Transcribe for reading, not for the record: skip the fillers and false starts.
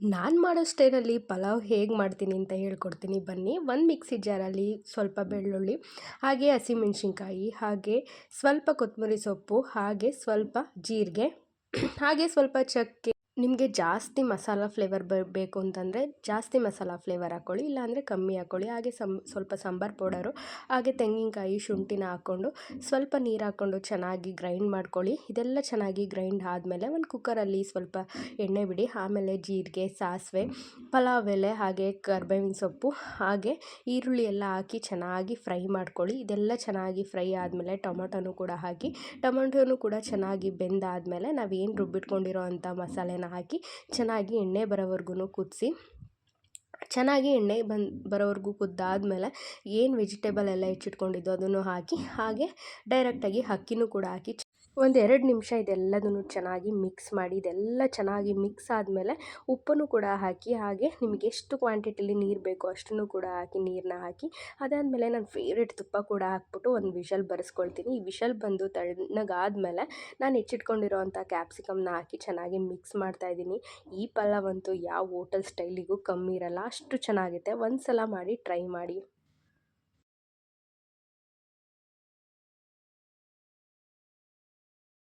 ನಾನು ಮಾಡೋ ಸ್ಟೈಲಲ್ಲಿ ಪಲಾವ್ ಹೇಗೆ ಮಾಡ್ತೀನಿ ಅಂತ ಹೇಳ್ಕೊಡ್ತೀನಿ ಬನ್ನಿ. ಒಂದು ಮಿಕ್ಸಿ ಜಾರಲ್ಲಿ ಸ್ವಲ್ಪ ಬೆಳ್ಳುಳ್ಳಿ, ಹಾಗೆ ಹಸಿಮೆಣಸಿನ್ಕಾಯಿ, ಹಾಗೆ ಸ್ವಲ್ಪ ಕೊತ್ತಂಬರಿ ಸೊಪ್ಪು, ಹಾಗೆ ಸ್ವಲ್ಪ ಜೀರಿಗೆ, ಹಾಗೆ ಸ್ವಲ್ಪ ಚಕ್ಕೆ. ನಿಮಗೆ ಜಾಸ್ತಿ ಮಸಾಲ ಫ್ಲೇವರ್ ಬೇಕು ಅಂತಂದರೆ ಜಾಸ್ತಿ ಮಸಾಲ ಫ್ಲೇವರ್ ಹಾಕ್ಕೊಳ್ಳಿ, ಇಲ್ಲಾಂದರೆ ಕಮ್ಮಿ ಹಾಕ್ಕೊಳ್ಳಿ. ಹಾಗೆ ಸ್ವಲ್ಪ ಸಾಂಬಾರು ಪೌಡರು, ಹಾಗೆ ತೆಂಗಿನಕಾಯಿ, ಶುಂಠಿನ ಹಾಕ್ಕೊಂಡು ಸ್ವಲ್ಪ ನೀರು ಹಾಕ್ಕೊಂಡು ಚೆನ್ನಾಗಿ ಗ್ರೈಂಡ್ ಮಾಡ್ಕೊಳ್ಳಿ. ಇದೆಲ್ಲ ಚೆನ್ನಾಗಿ ಗ್ರೈಂಡ್ ಆದಮೇಲೆ ಒಂದು ಕುಕ್ಕರಲ್ಲಿ ಸ್ವಲ್ಪ ಎಣ್ಣೆ ಬಿಡಿ. ಆಮೇಲೆ ಜೀರಿಗೆ, ಸಾಸಿವೆ, ಪಲಾವ್ ಎಲೆ, ಹಾಗೆ ಕರ್ಬೇವಿನ ಸೊಪ್ಪು, ಹಾಗೆ ಈರುಳ್ಳಿ ಎಲ್ಲ ಹಾಕಿ ಚೆನ್ನಾಗಿ ಫ್ರೈ ಮಾಡ್ಕೊಳ್ಳಿ. ಇದೆಲ್ಲ ಚೆನ್ನಾಗಿ ಫ್ರೈ ಆದಮೇಲೆ ಟೊಮೊಟೊನು ಕೂಡ ಹಾಕಿ, ಟೊಮೊಟೊನು ಕೂಡ ಚೆನ್ನಾಗಿ ಬೆಂದಾದಮೇಲೆ ನಾವೇನು ರುಬ್ಬಿಟ್ಕೊಂಡಿರೋ ಅಂಥ ಮಸಾಲೆನ ಹಾಕಿ ಚೆನ್ನಾಗಿ ಎಣ್ಣೆ ಬರೋವರೆಗೂ ಕುದಿಸಿ, ಚೆನ್ನಾಗಿ ಎಣ್ಣೆ ಬರೋವರೆಗೂ ಕುದ್ದಾದಮೇಲೆ ಏನು ವೆಜಿಟೇಬಲ್ ಎಲ್ಲ ಹೆಚ್ಚಿಟ್ಕೊಂಡಿದ್ದೋ ಅದನ್ನು ಹಾಕಿ, ಹಾಗೆ ಡೈರೆಕ್ಟಾಗಿ ಅಕ್ಕಿನೂ ಕೂಡ ಹಾಕಿ ಒಂದು 2 ನಿಮಿಷ ಇದೆಲ್ಲದನ್ನು ಚೆನ್ನಾಗಿ ಮಿಕ್ಸ್ ಮಾಡಿ. ಇದೆಲ್ಲ ಚೆನ್ನಾಗಿ ಮಿಕ್ಸ್ ಆದಮೇಲೆ ಉಪ್ಪನ್ನು ಕೂಡ ಹಾಕಿ, ಹಾಗೆ ನಿಮಗೆ ಎಷ್ಟು ಕ್ವಾಂಟಿಟಿಲಿ ನೀರು ಬೇಕೋ ಅಷ್ಟನ್ನು ಕೂಡ ಹಾಕಿ, ನೀರನ್ನ ಹಾಕಿ, ಅದಾದಮೇಲೆ ನನ್ನ ಫೇವ್ರೆಟ್ ತುಪ್ಪ ಕೂಡ ಹಾಕ್ಬಿಟ್ಟು ಒಂದು ವಿಷಲ್ ಬರೆಸ್ಕೊಳ್ತೀನಿ. ಈ ವಿಷಲ್ ಬಂದು ತಣ್ಣಗಾದಮೇಲೆ ನಾನು ಹೆಚ್ಚಿಟ್ಕೊಂಡಿರೋ ಅಂಥ ಕ್ಯಾಪ್ಸಿಕಮ್ನ ಹಾಕಿ ಚೆನ್ನಾಗಿ ಮಿಕ್ಸ್ ಮಾಡ್ತಾಯಿದ್ದೀನಿ. ಈ ಪಲಾವ್ ಅಂತೂ ಯಾವ ಹೋಟೆಲ್ ಸ್ಟೈಲಿಗೂ ಕಮ್ಮಿ ಇರಲ್ಲ, ಅಷ್ಟು ಚೆನ್ನಾಗಿರುತ್ತೆ. ಒಂದು ಸಲ ಮಾಡಿ ಟ್ರೈ ಮಾಡಿ.